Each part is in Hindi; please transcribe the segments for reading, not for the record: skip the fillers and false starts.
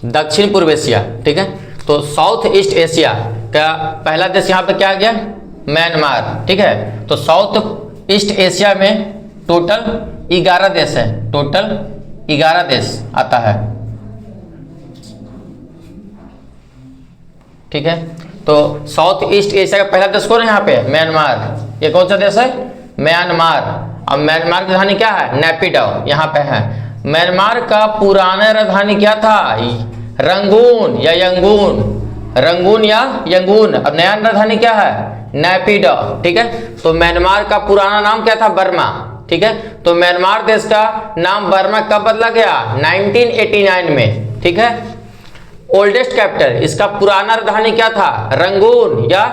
दक्षिण पूर्व एशिया, ठीक है। तो साउथ ईस्ट एशिया का पहला देश यहाँ पे क्या आ गया, म्यांमार, ठीक है। तो साउथ ईस्ट एशिया में टोटल 11 देश है, टोटल 11 देश आता है, ठीक है। तो साउथ ईस्ट एशिया का पहला देश कौन है यहाँ पे, म्यांमार। ये कौन सा देश है, म्यांमार। अब म्यांमार की राजधानी क्या है, नैपिडाओ, यहाँ पे है। म्यांमार का पुराना राजधानी क्या था, रंगून या यंगून, रंगून या यंगून। अब नया राजधानी क्या है, नैपिडाओ, ठीक है। तो म्यांमार का पुराना नाम क्या था, बर्मा, ठीक है। तो म्यांमार देश का नाम बर्मा कब बदला गया, 1989 में, ठीक है। ओल्डेस्ट कैपिटल, इसका पुराना राजधानी क्या था, रंगून, या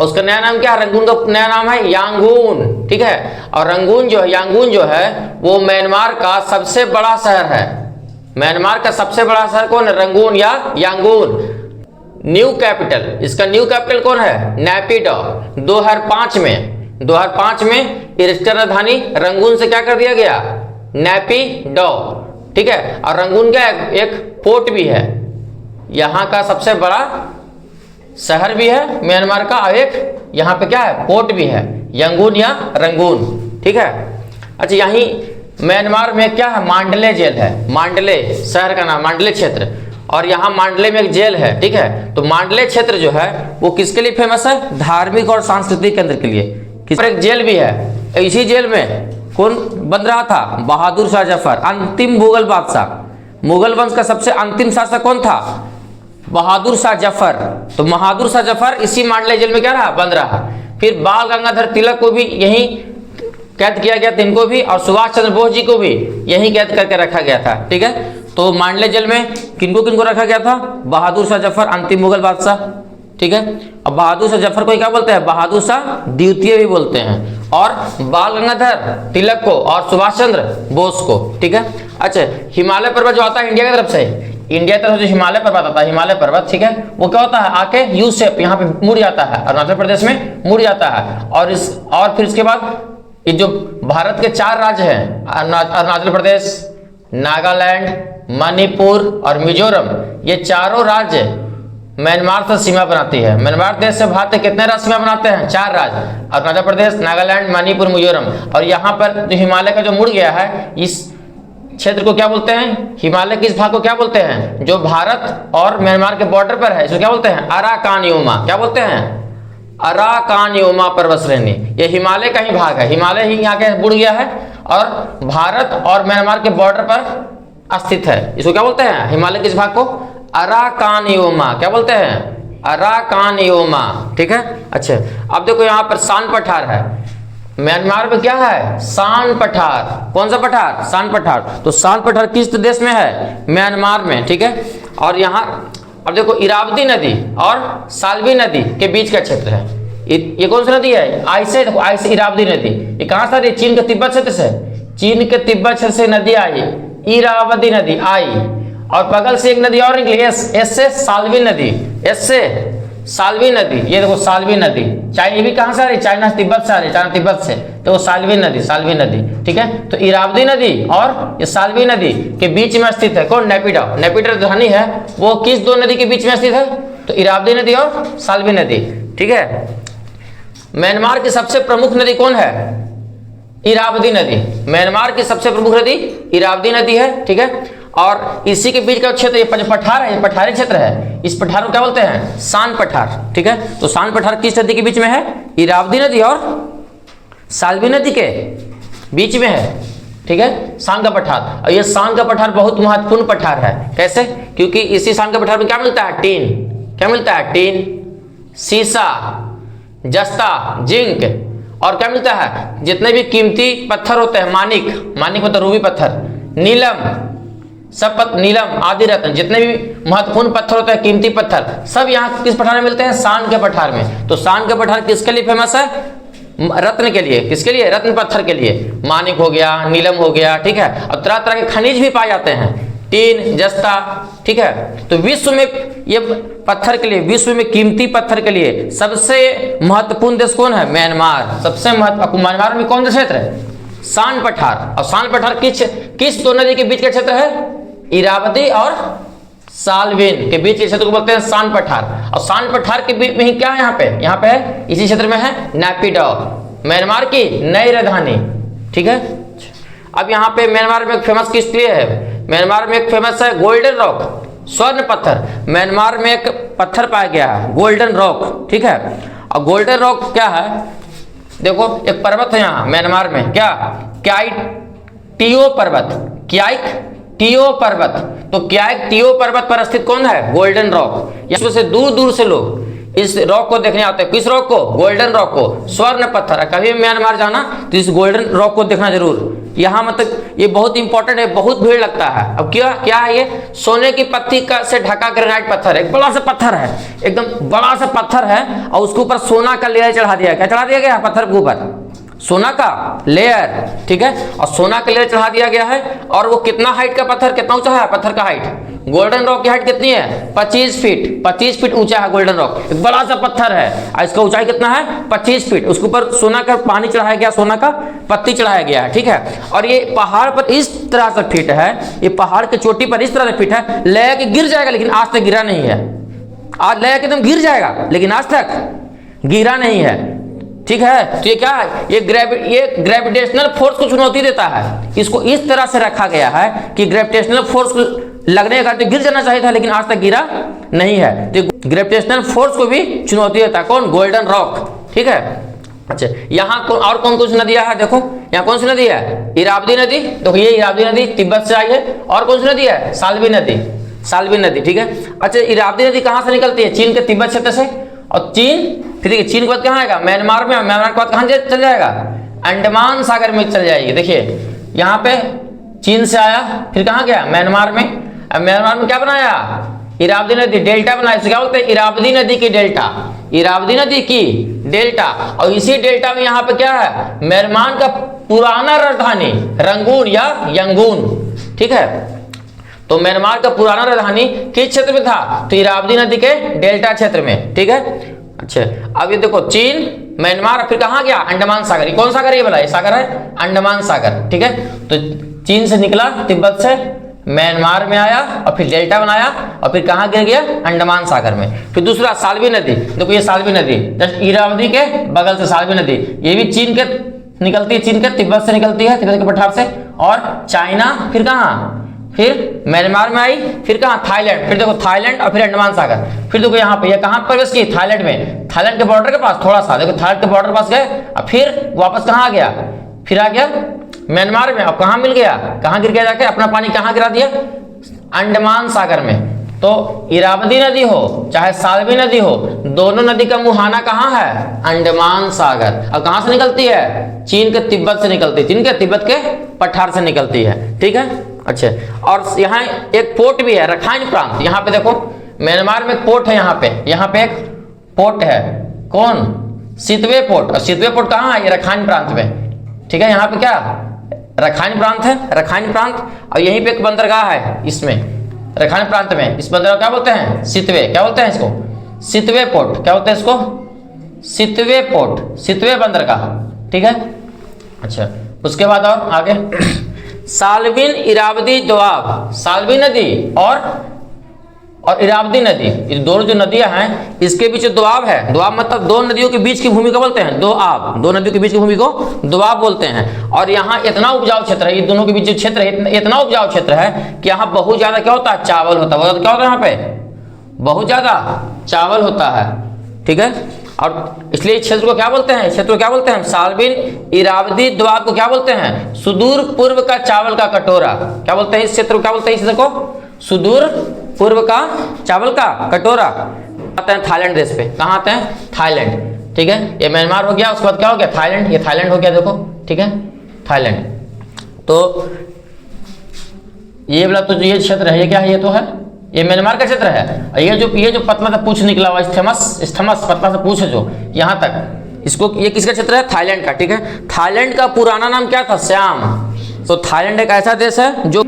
उसका नया नाम क्या है, रंगून का नया नाम है यांगून, ठीक है। और रंगून जो है, यांगून जो है, वो म्यांमार का सबसे बड़ा शहर है। म्यांमार का सबसे बड़ा शहर कौन है, रंगून या यांगून। न्यू कैपिटल, इसका न्यू कैपिटल कौन है, नैपिडाओ। 2005 में इसका राजधानी रंगून से क्या कर दिया गया, नैपिडाओ, ठीक है। और रंगून क्या है, एक पोर्ट भी है, यहाँ का सबसे बड़ा शहर भी है म्यांमार का, और एक यहाँ पे क्या है, पोर्ट भी है, यंगून या रंगून, ठीक है। अच्छा, यहीं म्यांमार में क्या है, मांडले जेल है, मांडले शहर का नाम, मांडले क्षेत्र। और यहाँ मांडले में एक जेल है, ठीक है। तो मांडले क्षेत्र जो है वो किसके लिए फेमस है, धार्मिक और सांस्कृतिक केंद्र के लिए। एक जेल भी है, इसी जेल में कौन बंद रहा था, बहादुर शाह जफर, अंतिम मुगल बादशाह। मुगल वंश का सबसे अंतिम शासक कौन था, बहादुर शाह जफर। तो बहादुर शाह जफर इसी मांडले जेल में क्या रहा, बंद रहा। फिर बाल गंगाधर तिलक को भी यहीं कैद किया गया था, इनको भी, और सुभाष चंद्र बोस जी को भी यहीं कैद करके रखा गया था, ठीक है। तो मांडले जेल में किनको किनको रखा गया था, बहादुर शाह जफर, अंतिम मुगल बादशाह, ठीक है। अब बहादुर शाह जफर को क्या बोलते हैं, बहादुर शाह द्वितीय भी बोलते हैं, और बाल गंगाधर तिलक को और सुभाष चंद्र बोस को, ठीक है। अच्छा, हिमालय पर्वत जो आता है इंडिया की तरफ से, इंडिया की तरफ जो हिमालय पर्वत आता है, हिमालय पर्वत, ठीक है, वो क्या होता है, आके यू शेप यहाँ पे मुड़ जाता है, अरुणाचल प्रदेश में मुड़ जाता है। और फिर इसके बाद ये जो भारत के 4 राज्य हैं, अरुणाचल प्रदेश, नागालैंड, मणिपुर और मिजोरम, ये चारों राज्य म्यांमार से सीमा बनाती है। म्यांमार देश से भारत कितने राज्य सीमा बनाते हैं, 4 राज्य, अरुणाचल प्रदेश, नागालैंड, मणिपुर, मिजोरम। और यहाँ पर जो हिमालय का जो मुड़ गया है, इस क्षेत्र को क्या बोलते हैं, हिमालय के इस भाग को क्या बोलते हैं, जो भारत और म्यांमार के बॉर्डर पर है, इसको क्या बोलते हैं, अराकान योमा। क्या बोलते हैं, अराकान योमा पर्वत श्रेणी। ये हिमालय का ही भाग है, हिमालय ही यहाँ के मुड़ गया है और भारत और म्यांमार के बॉर्डर पर स्थित है। इसको क्या बोलते हैं, हिमालय के इस भाग को अराकान योमा, क्या बोलते हैं, अराकान योमा, ठीक है। अच्छा, अब देखो यहाँ पर सान पठार है, म्यांमार में क्या है, सान पठार। कौन सा पठार, सान पठार। तो सान पठार किस देश में है, म्यांमार में, ठीक है। और यहाँ अब देखो इरावदी नदी और साल्वी नदी के बीच का क्षेत्र है। ये कौन सी नदी है, आइसे इरावदी नदी। ये कहाँ से, चीन के तिब्बत क्षेत्र से, चीन के तिब्बत क्षेत्र से नदी आई, इरावदी नदी आई। और बगल से एक नदी और निकली, एस से साल्वी नदी, एस से साल्वी नदी। ये देखो साल्वी नदी, चाइना भी कहाँ से आ रही, चाइना तिब्बत से आ रही, चाइना तिब्बत से, तो वो साल्वी नदी, साल्वी नदी, ठीक है। तो इरावदी नदी और ये साल्वी नदी के बीच में स्थित है कौन, नैपिडाओ। नैपिडाओ राजधानी है वो किस 2 नदी के बीच में स्थित है, तो इरावदी नदी और साल्वी नदी, ठीक है। म्यांमार की सबसे प्रमुख नदी कौन है, इरावदी नदी। म्यांमार की सबसे प्रमुख नदी इरावदी नदी है, ठीक है। और इसी के बीच का क्षेत्र ये पठार है, ये पठारी क्षेत्र है। इस पठार को क्या बोलते हैं, सान पठार, ठीक है। तो सान पठार किस नदी के बीच में है, इरावदी नदी और साल्वी नदी के बीच में है, ठीक है, सान का पठार। और ये सान का पठार बहुत महत्वपूर्ण पठार है। कैसे, क्योंकि इसी सान का पठार में क्या मिलता है, टीन। क्या मिलता है, टीन, सीसा, जस्ता, जिंक, और क्या मिलता है, जितने भी कीमती पत्थर होते हैं, मानिक, मानिक मतलब रूबी पत्थर, नीलम, सब नीलम आदि रत्न, जितने भी महत्वपूर्ण पत्थर होते हैं, कीमती पत्थर, सब यहाँ किस पठार में मिलते हैं, सान के पठार में। तो सान का पठार किसके लिए फेमस है, रत्न के लिए। किसके लिए, रत्न पत्थर के लिए, मानिक हो गया, नीलम हो गया, ठीक है। और तरह तरह के खनिज भी पाए जाते हैं, टीन, जस्ता, ठीक है। तो विश्व में ये पत्थर के लिए, विश्व में कीमती पत्थर के लिए सबसे महत्वपूर्ण देश कौन है, म्यांमार। सबसे महत्वपूर्ण, म्यांमार में कौन सा क्षेत्र है, सान पठार। और सान पठार किस 2 नदी के बीच का क्षेत्र है, इरावदी और साल्विन के बीच के क्षेत्र को बोलते हैं सान पठार, और सान पठार के बीच में ही क्या है यहाँ पे है, इसी क्षेत्र में है नैपिडाउ, म्यांमार की नई राजधानी। ठीक है, अब यहाँ पे म्यांमार में एक फेमस किस लिए है, म्यांमार में एक फेमस है गोल्डन रॉक, स्वर्ण पत्थर। म्यांमार में एक पत्थर पाया गया है गोल्डन रॉक। ठीक है, और गोल्डन रॉक क्या है, देखो एक पर्वत है यहाँ म्यांमार में, क्या क्याइटियो पर्वत, क्याइटियो पर्वत। तो क्याइटियो पर्वत पर स्थित कौन है, गोल्डन रॉक। इसमें से दूर दूर से लोग इस रॉक को देखने आते हैं। किस रॉक को, गोल्डन रॉक को, स्वर्ण पत्थर। कभी भी म्यांमार जाना तो इस गोल्डन रॉक को देखना जरूर। यहाँ मतलब ये बहुत इंपॉर्टेंट है, बहुत भीड़ लगता है। अब क्या है ये, सोने की पत्ती का से ढका ग्रेनाइट पत्थर है, एक बड़ा सा पत्थर है, एकदम बड़ा सा पत्थर है, और उसके ऊपर सोना का लेयर चढ़ा दिया। क्या चढ़ा दिया गया पत्थर के ऊपर, सोना का लेयर। ठीक है, और सोना का लेयर चढ़ा दिया गया है। और वो कितना हाइट का पत्थर, कितना ऊंचा है पत्थर का हाइट, गोल्डन रॉक की हाइट कितनी है, 25 फीट, 25 फीट ऊंचा है गोल्डन रॉक। एक बड़ा सा पत्थर है और इसका ऊंचाई कितना है, 25 फीट। उसके ऊपर सोना का पानी चढ़ाया गया, सोना का पत्ती चढ़ाया गया है। ठीक है, और ये पहाड़ पर इस तरह से फिट है, ये पहाड़ की चोटी पर इस तरह से फिट है, लय के गिर जाएगा लेकिन आज तक गिरा नहीं है। आज लय के एकदम गिर जाएगा लेकिन आज तक गिरा नहीं है। ठीक है, तो ये क्या है, ये ग्रेविटेशनल फोर्स को चुनौती देता है। इसको इस तरह से रखा गया है कि ग्रेविटेशनल फोर्स लगने का तो गिर जाना चाहिए था लेकिन आज तक गिरा नहीं है। तो ग्रेविटेशनल फोर्स को भी चुनौती देता है कौन, गोल्डन रॉक। ठीक है, अच्छा यहाँ और कौन कौन सी नदियाँ है, देखो यहाँ कौन सी नदी है, इरावदी नदी। देखो ये इरावदी नदी तिब्बत से आई है। और कौन सी नदी है, साल्वी नदी, साल्वी नदी। ठीक है, अच्छा इरावदी नदी कहाँ से निकलती है, चीन के तिब्बत क्षेत्र से। और चीन, फिर देखिए चीन के बाद कहाँ आएगा, म्यांमार में, म्यांमार के बाद कहाँ चल जाएगा, अंडमान सागर में चल जाएगी। देखिए यहाँ पे चीन से आया, फिर कहाँ गया, म्यांमार में। अब म्यांमार में क्या बनाया, इरावदी नदी डेल्टा बनाया। इसे क्या बोलते हैं, इरावदी नदी की डेल्टा, इरावदी नदी की डेल्टा। और इसी डेल्टा में यहाँ पे क्या है, म्यांमार का पुराना राजधानी रंगून या यंगून। ठीक है, तो म्यांमार का पुराना राजधानी किस क्षेत्र में था, तो इरावदी नदी के डेल्टा क्षेत्र में। ठीक है, अच्छा अब ये देखो चीन, म्यांमार, फिर कहाँ गया, अंडमान सागर। कौन सागर है ये वाला, ये सागर है अंडमान सागर। ठीक है, तो चीन से निकला तिब्बत से, म्यांमार में आया और फिर डेल्टा बनाया और फिर कहाँ गिर गया, अंडमान सागर में। फिर दूसरा साल्वी नदी, देखो ये साल्वी नदी जस्ट इरावदी के बगल से साल्वी नदी, ये भी चीन के निकलती है, चीन के तिब्बत से निकलती है, तिब्बत के पठार से। और चाइना, फिर कहाँ, फिर म्यांमार में आई, फिर कहाँ, थाईलैंड, फिर देखो थाईलैंड और फिर अंडमान सागर। फिर देखो यहाँ पे, ये कहाँ प्रवेश की, थाईलैंड में, थाईलैंड के बॉर्डर के पास थोड़ा सा, देखो थाईलैंड के बॉर्डर के पास गए और फिर वापस कहाँ आ गया, फिर आ गया म्यांमार में। अब कहाँ मिल गया, कहाँ गिर गया जाके, अपना पानी कहाँ गिरा दिया, अंडमान सागर में। तो इरावदी नदी हो चाहे साल्वी नदी हो, दोनों नदी का मुहाना कहाँ है, अंडमान सागर। अब कहाँ से निकलती है, चीन के तिब्बत से निकलती है, चीन के तिब्बत के पठार से निकलती है। ठीक है, अच्छा और यहाँ एक पोर्ट भी है, रखाइन प्रांत। यहाँ पे देखो म्यांमार में एक पोर्ट है, यहाँ पे एक पोर्ट है, कौन, सितवे पोर्ट। और सितवे पोर्ट कहाँ है, ये रखाइन प्रांत में। ठीक है, यहाँ पे क्या रखाइन प्रांत है, रखाइन प्रांत। और यहीं पे एक बंदरगाह है इसमें, रखाइन प्रांत में। इस बंदरगाह क्या बोलते हैं, सितवे, क्या बोलते हैं इसको, सितवे पोर्ट। क्या बोलते हैं इसको, सितवे पोर्ट, सितवे बंदरगाह। ठीक है, अच्छा उसके बाद और आगे साल्विन इरावदी दोआब, साल्वी नदी और इरावदी नदी, ये दोनों जो नदियां हैं इसके बीच दोआब है। दोआब मतलब दो नदियों के बीच की भूमि को बोलते हैं दोआब, दो नदियों के बीच की भूमि को दोआब बोलते हैं। और यहाँ इतना उपजाऊ क्षेत्र है, ये दोनों के बीच जो क्षेत्र है इतना उपजाऊ क्षेत्र है कि यहाँ बहुत ज्यादा क्या होता है, चावल होता है। क्या होता है यहाँ पे, बहुत ज्यादा चावल होता है। ठीक है, और इसलिए इस क्षेत्र को क्या बोलते हैं, क्षेत्र को क्या बोलते हैं, साल्विन इरावदी दोआब को क्या बोलते हैं, सुदूर पूर्व का चावल का कटोरा। क्या बोलते हैं इस क्षेत्र को, क्या बोलते हैं इस क्षेत्र को, सुदूर पूर्व का चावल का कटोरा। आते हैं थाईलैंड देश पे, कहाँ आते हैं, थाईलैंड। ठीक है, ये म्यांमार हो गया, उसके बाद क्या हो गया, थाईलैंड, ये थाईलैंड हो गया देखो। ठीक है, थाईलैंड। तो ये वाला तो जो ये क्षेत्र है, ये क्या है, ये तो है, ये म्यांमार का क्षेत्र है। और ये जो पतला सा पूछ निकला हुआ स्थमस पतला सा पूछ है जो यहाँ तक, इसको ये किसका क्षेत्र है, थाईलैंड का। ठीक है, थाईलैंड का पुराना नाम क्या था, श्याम। तो थाईलैंड एक ऐसा देश है जो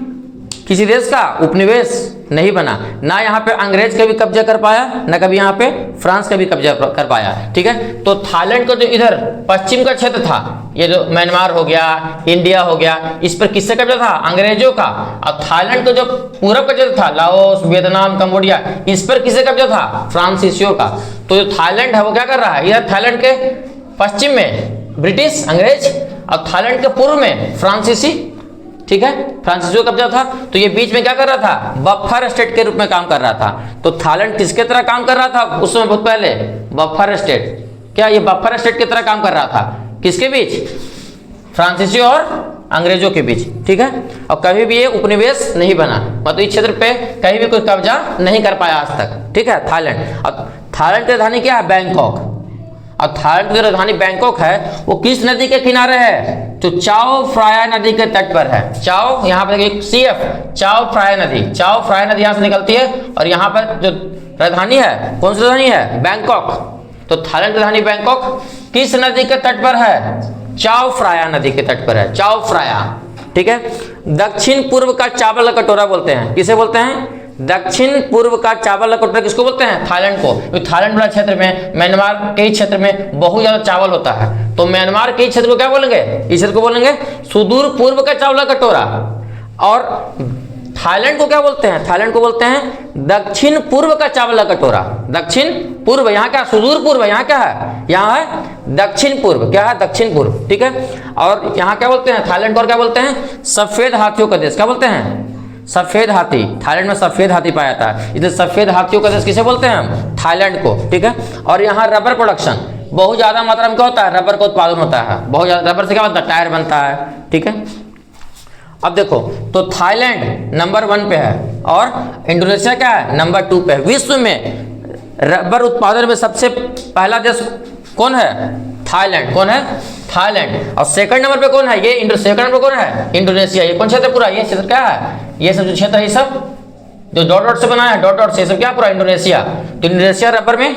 किसी देश का उपनिवेश नहीं बना, ना यहाँ पे अंग्रेज का भी कब्जा कर पाया, ना कभी यहाँ पे फ्रांस का भी कब्जा कर पाया। ठीक है, तो थाईलैंड का जो इधर पश्चिम का क्षेत्र था, ये जो म्यांमार हो गया, इंडिया हो गया, इस पर किससे कब्जा था? अंग्रेजों का। और थाईलैंड का जो पूरब का क्षेत्र था, लाओस, वियतनाम, कंबोडिया, इस पर किससे कब्जा था? फ्रांसीसियों का। तो जो थाईलैंड है वो क्या कर रहा है? इधर थाईलैंड के पश्चिम में ब्रिटिश अंग्रेज और थाईलैंड के पूर्व में फ्रांसीसी। ठीक है, फ्रांसीसियों का कब्जा था। तो ये बीच में क्या कर रहा था? बफर स्टेट के रूप में काम कर रहा था। तो थाईलैंड किसके तरह काम कर रहा था उस समय बहुत पहले? Buffer state. क्या ये बफर स्टेट की तरह काम कर रहा था? किसके बीच? फ्रांसीसी और अंग्रेजों के बीच। ठीक है, और कभी भी ये उपनिवेश नहीं बना, मतलब इस क्षेत्र पे कहीं भी कोई कब्जा नहीं कर पाया आज तक। ठीक है, थाईलैंड। और थाईलैंड की राजधानी क्या है? बैंकॉक। और थाईलैंड की राजधानी बैंकॉक है, वो किस नदी के किनारे है? तो चाओ फ्राया नदी के तट पर है। चाओ, यहाँ पर देखिए CF, चाओ फ्राया नदी। चाओ फ्राया नदी यहाँ से निकलती है और यहाँ पर जो राजधानी है, कौन सी राजधानी है? बैंकॉक। तो थाईलैंड की राजधानी बैंकॉक किस नदी के तट पर है? चाओ फ्राया नदी के तट पर है, चाओ फ्राया। ठीक है, दक्षिण पूर्व का चावल का कटोरा बोलते हैं। किसे बोलते हैं? दक्षिण पूर्व का चावल का कटोरा किसको बोलते हैं? थाईलैंड को। तो थाईलैंड वाला क्षेत्र में, म्यांमार के क्षेत्र में बहुत ज्यादा चावल होता है, तो म्यांमार के क्षेत्र को क्या बोलेंगे? इस क्षेत्र को बोलेंगे सुदूर पूर्व का चावल का कटोरा। और थाईलैंड को क्या बोलते हैं? थाईलैंड को बोलते हैं दक्षिण पूर्व का चावल का कटोरा। दक्षिण पूर्व, यहाँ क्या? सुदूर पूर्व, यहाँ क्या है? यहाँ है दक्षिण पूर्व। क्या है? दक्षिण पूर्व। ठीक है, और यहाँ क्या बोलते हैं? थाईलैंड को और क्या बोलते हैं? सफेद हाथियों का देश। क्या बोलते हैं? सफेद हाथी। थाईलैंड में सफेद हाथी पाया जाता है, इसलिए सफेद हाथियों का देश किसे बोलते हैं हम? थाईलैंड को। ठीक है, और यहाँ रबर प्रोडक्शन बहुत ज्यादा मात्रा में क्या होता है? रबर का उत्पादन होता है बहुत ज्यादा। रबर से क्या बनता है? टायर बनता है। ठीक है, अब देखो, तो थाईलैंड नंबर 1 पे है और इंडोनेशिया क्या है? नंबर 2 पे है। विश्व में रबर उत्पादन में सबसे पहला देश कौन है? थाईलैंड। कौन है? थाईलैंड। और सेकंड नंबर पे कौन है? ये सेकंड नंबर कौन है? इंडोनेशिया। ये कौन क्षेत्र? पूरा ये क्षेत्र क्या है? ये सब जो क्षेत्र है, ये सब जो डॉट डॉट से बना है, डॉट डॉट से, सब क्या? पूरा इंडोनेशिया। तो इंडोनेशिया रबर में,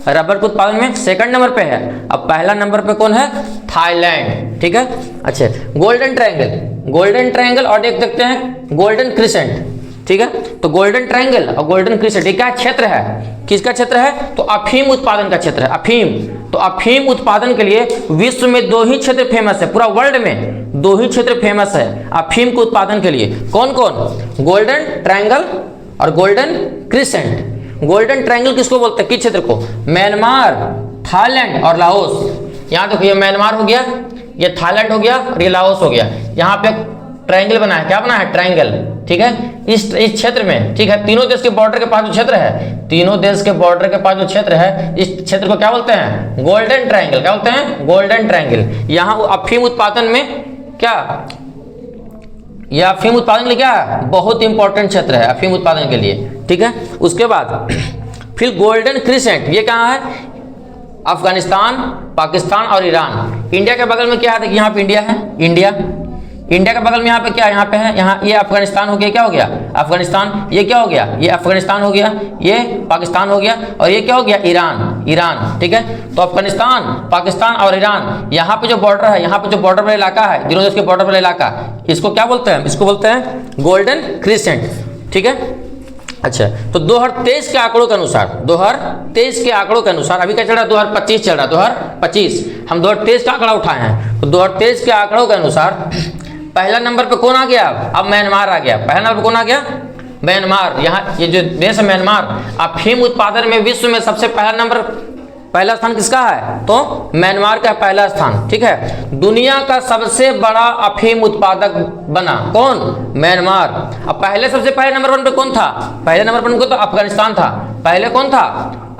रबर के उत्पादन में सेकंड नंबर पे है। अब पहला नंबर पे कौन है? थाईलैंड। ठीक है, अच्छा, गोल्डन ट्रायंगल। गोल्डन ट्रायंगल और एक देखते हैं गोल्डन क्रिसेंट। ठीक है, तो गोल्डन ट्रायंगल और गोल्डन क्रिसेंट ये क्या क्षेत्र है? किसका क्षेत्र है? तो अफीम उत्पादन का क्षेत्र है। अफीम। तो अफीम उत्पादन के लिए विश्व में 2 ही क्षेत्र फेमस है, पूरा वर्ल्ड में 2 ही क्षेत्र फेमस है अफीम के उत्पादन के लिए। कौन कौन? गोल्डन ट्रायंगल और गोल्डन क्रिसेंट। गोल्डन ट्रायंगल किसको बोलते हैं? किस क्षेत्र को? म्यांमार, थाईलैंड और लाओस। यहाँ देखो, ये म्यांमार हो गया, ये थाईलैंड हो गया और ये लाओस हो गया। यहाँ पे ट्रायंगल बना है। क्या बना है? ट्रायंगल। ठीक है, इस क्षेत्र में, ठीक है, तीनों देश के बॉर्डर के पास जो क्षेत्र है, तीनों देश के बॉर्डर के पास जो क्षेत्र है, इस क्षेत्र को क्या बोलते हैं? Golden triangle. क्या बोलते हैं? Golden triangle. यहाँ अफीम उत्पादन में क्या? यह अफीम उत्पादन के लिए क्या है? बहुत इंपॉर्टेंट क्षेत्र है अफीम उत्पादन के लिए। ठीक है, उसके बाद फिर गोल्डन क्रिसेंट, ये कहाँ है? अफगानिस्तान, पाकिस्तान और ईरान। इंडिया के बगल में क्या है? देखिए यहाँ पे इंडिया है। इंडिया, इंडिया के बगल में यहाँ पे क्या है? यहाँ पे है, यहाँ ये अफगानिस्तान हो गया। क्या हो गया? अफगानिस्तान। ये क्या हो गया? ये अफगानिस्तान हो गया, ये पाकिस्तान हो गया, और ये क्या हो गया? ईरान। ईरान। ठीक है, तो अफगानिस्तान, पाकिस्तान और ईरान, यहाँ पे जो बॉर्डर है, यहाँ पे जो बॉर्डर वाला इलाका है, तीनों देश के बॉर्डर वाला इलाका, इसको क्या बोलते हैं? इसको बोलते हैं गोल्डन क्रिसेंट। ठीक है, अच्छा, तो 2023 के आंकड़ों के अनुसार, 2023 के आंकड़ों के अनुसार, अभी क्या चल रहा है? 2025 चल रहा है। 2025, हम 2023 का आंकड़ा उठाए हैं। तो 2023 के आंकड़ों के अनुसार पहला नंबर पे कौन आ गया? अब म्यांमार आ गया। पहला नंबर पे कौन आ गया? म्यांमार। यहाँ ये जो देश है म्यांमार, अफीम उत्पादन में विश्व में सबसे पहला नंबर, पहला स्थान किसका है? तो म्यांमार का पहला स्थान। ठीक है, दुनिया का सबसे बड़ा अफीम उत्पादक बना कौन? म्यांमार। अब पहले सबसे पहले नंबर 1 पे कौन था? पहले नंबर 1 पे तो अफगानिस्तान था। पहले कौन था?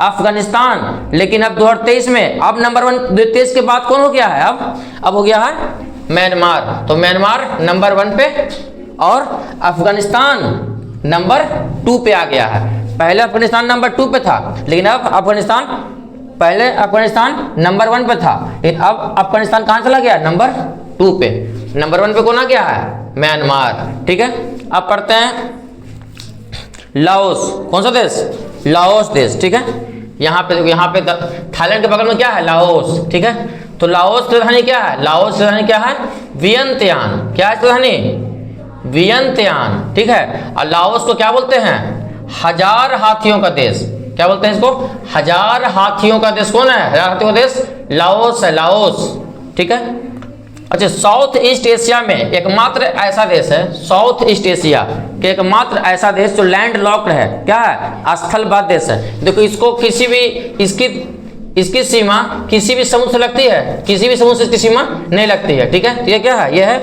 अफगानिस्तान। लेकिन अब 2023 में अब नंबर 1, 2023 के बाद कौन हो गया है? अब हो गया है म्यांमार। तो म्यांमार नंबर 1 पे और अफगानिस्तान नंबर 2 पे आ गया है। पहले अफगानिस्तान नंबर 2 पे था, लेकिन अब अफगानिस्तान, पहले अफगानिस्तान नंबर 1 पे था, लेकिन अब अफगानिस्तान कहां चला गया? नंबर 2 पे। नंबर 1 पे कौन आ गया है? म्यांमार। ठीक है, अब पढ़ते हैं लाओस। कौन सा देश? लाओस देश। ठीक है, यहाँ पे थाईलैंड के बगल में क्या है? लाओस। ठीक है, तो लाओस की राजधानी क्या है? लाओस की राजधानी क्या है? वियंतियान। क्या है राजधानी? वियंतयान, ठीक है। और लाओस को क्या बोलते हैं? 1000 हाथियों का देश। क्या बोलते हैं इसको? 1000 हाथियों का देश। कौन है 1000 हाथियों का देश? लाओस है, लाओस, ठीक है। अच्छा, साउथ ईस्ट एशिया में एकमात्र ऐसा देश है, साउथ ईस्ट एशिया के एकमात्र ऐसा देश जो लैंड लॉक्ड है, क्या है? स्थलबद्ध देश है। देखो इसको किसी भी इसकी सीमा किसी भी समुद्र से लगती है, किसी भी समुद्र से इसकी सीमा नहीं लगती है, ठीक है। तो ये क्या है? ये है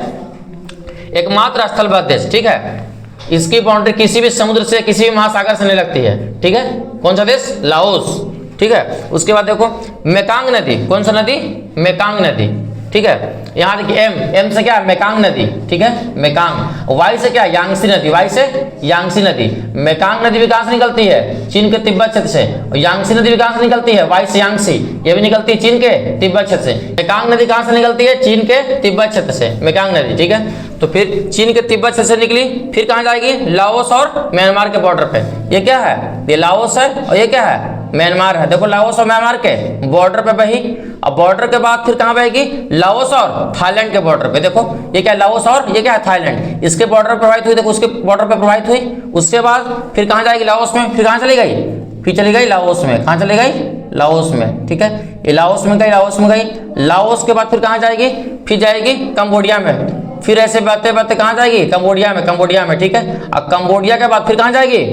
एकमात्र स्थलबद्ध देश, ठीक है। इसकी बाउंड्री किसी भी समुद्र से, किसी भी महासागर से नहीं लगती है, ठीक है। कौन सा देश? लाओस, ठीक है। उसके बाद देखो मेकांग नदी। कौन सा नदी? मेकांग नदी, ठीक है। यहाँ देखिए एम से क्या है? मेकांग नदी, ठीक है, मेकांग। वाई से क्या? यांगसी नदी, वाई से यांगसी नदी। मेकांग नदी भी कहाँ से निकलती है? चीन के तिब्बत क्षेत्र से। और यांगसी नदी भी कहाँ से निकलती है? वाई से यांगसी, ये भी निकलती है चीन के तिब्बत क्षेत्र से। मेकांग नदी कहाँ से निकलती है? चीन के तिब्बत क्षेत्र से, मेकांग नदी, ठीक है। तो फिर चीन के तिब्बत क्षेत्र से निकली, फिर कहाँ जाएगी? लाओस और म्यांमार के बॉर्डर पे। ये क्या है? ये लाओस है और ये क्या है? म्यांमार है। देखो लाओस और म्यांमार के बॉर्डर पे बही। अब बॉर्डर के बाद फिर कहाँ बहेगी? लाओस और थाईलैंड के बॉर्डर पे। देखो ये क्या है? लाओस और ये क्या है? थाईलैंड। इसके बॉर्डर पर प्रवाहित हुई, देखो उसके बॉर्डर पे प्रवाहित हुई। उसके बाद फिर कहाँ जाएगी? लाओस में। फिर कहाँ चली गई? फिर चली गई लाओस में। कहाँ चली गई? लाओस में, ठीक है। ये लाओस में गई, लाओस में गई। लाओस के बाद फिर कहाँ जाएगी? फिर जाएगी कंबोडिया में। फिर ऐसे बढ़ते बढ़ते कहाँ जाएगी? कंबोडिया में, कंबोडिया में, ठीक है। अब कंबोडिया के बाद फिर कहाँ जाएगी?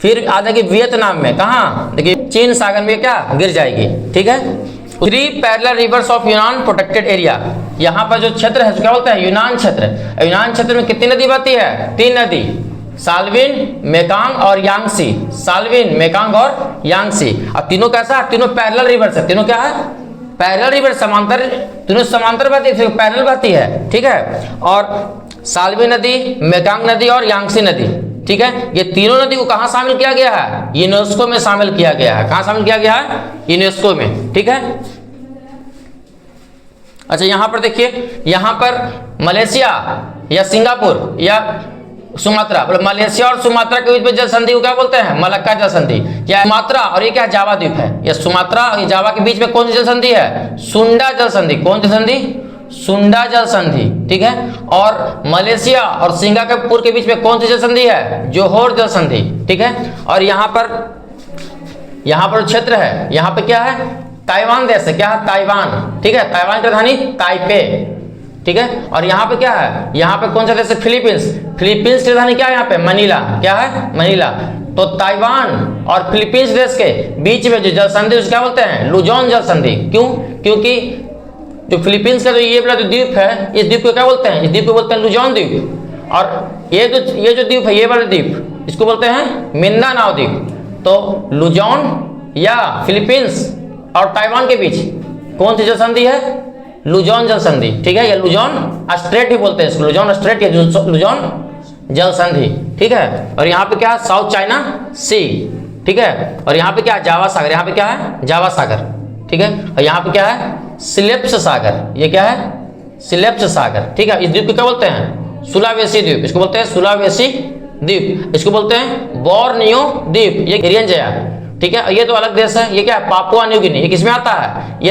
फिर आ जाएगी वियतनाम में। कहाँ? देखिए चीन सागर में क्या गिर जाएगी, ठीक है। 3 पैरेलल रिवर्स ऑफ यूनान प्रोटेक्टेड एरिया। यहाँ पर जो क्षेत्र है क्या बोलते हैं? यूनान क्षेत्र। यूनान क्षेत्र में कितनी नदी बहती है? 3 नदी, साल्विन, मेकांग और यांगसी। साल्विन, मेकांग और यांगसी। और तीनों कैसा है? तीनों पैरेलल रिवर्स है। तीनों क्या है? पैरेलल रिवर, समांतर, तीनों समांतर बहती है, पैरेलल बहती है, ठीक है। और साल्विन नदी, मेकांग नदी और यांगसी नदी, ठीक है। ये तीनों नदी को कहाँ शामिल किया गया है? यूनेस्को में शामिल किया गया है। कहाँ शामिल किया गया है? यूनेस्को में, ठीक है। अच्छा यहाँ पर देखिए, यहाँ पर मलेशिया या सिंगापुर या सुमात्रा, मलेशिया और सुमात्रा के बीच में जल संधि को क्या बोलते हैं? मलक्का जल संधि। या सुमात्रा और ये क्या? जावा द्वीप है। ये सुमात्रा और ये जावा के बीच में कौन सी जल संधि है? सुंडा जल संधि। कौन सी संधि? सुंडा जल संधि, ठीक है। और मलेशिया और सिंगापुर के बीच में कौन सी जल संधि है? जोहोर जल संधि, ठीक है। और यहाँ पर क्षेत्र है, यहाँ पे क्या है? ताइवान देश है। क्या है? ताइवान, ठीक है। ताइवान की राजधानी ताइपे, ठीक है। और यहाँ पे क्या है? यहाँ पे कौन सा देश है? फिलीपींस। फिलीपींस की राजधानी क्या है? यहाँ पे मनीला। क्या है? मनीला। तो ताइवान और फिलीपींस देश के बीच में जो जल संधि उसको क्या बोलते हैं? लुजोन जल संधि। क्यों? क्योंकि जो फिलीपींस का जो ये वाला जो द्वीप है, इस द्वीप को क्या बोलते हैं? इस द्वीप को बोलते हैं लुजोन द्वीप। और ये जो द्वीप है, ये वाला द्वीप, इसको बोलते हैं मिंदानाओ द्वीप। तो लुजोन या फिलीपींस और ताइवान के बीच कौन सी जल संधि है? लुजोन जल संधि, ठीक है। या लुजोन स्ट्रेट ही बोलते हैं इसको, लुजोन स्ट्रेट या लुजोन जल संधि, ठीक है। और यहाँ पे क्या है? साउथ चाइना सी, ठीक है। और यहाँ पे क्या है? जावा सागर। यहाँ पे क्या है? जावा सागर, ठीक है। और यहाँ पे क्या है? सिलेप्स सागर। ये क्या है? सिलेप्स सागर, ठीक है। इस द्वीप को क्या बोलते हैं? सुलावेसी द्वीप। इसको बोलते हैं सुलावेसी द्वीप। इसको बोलते हैं बोर्नियो द्वीप। ये एरियन जया, ठीक है। ये तो अलग देश है। ये क्या है? Papua New Guinea. ये किसमें आता है? ये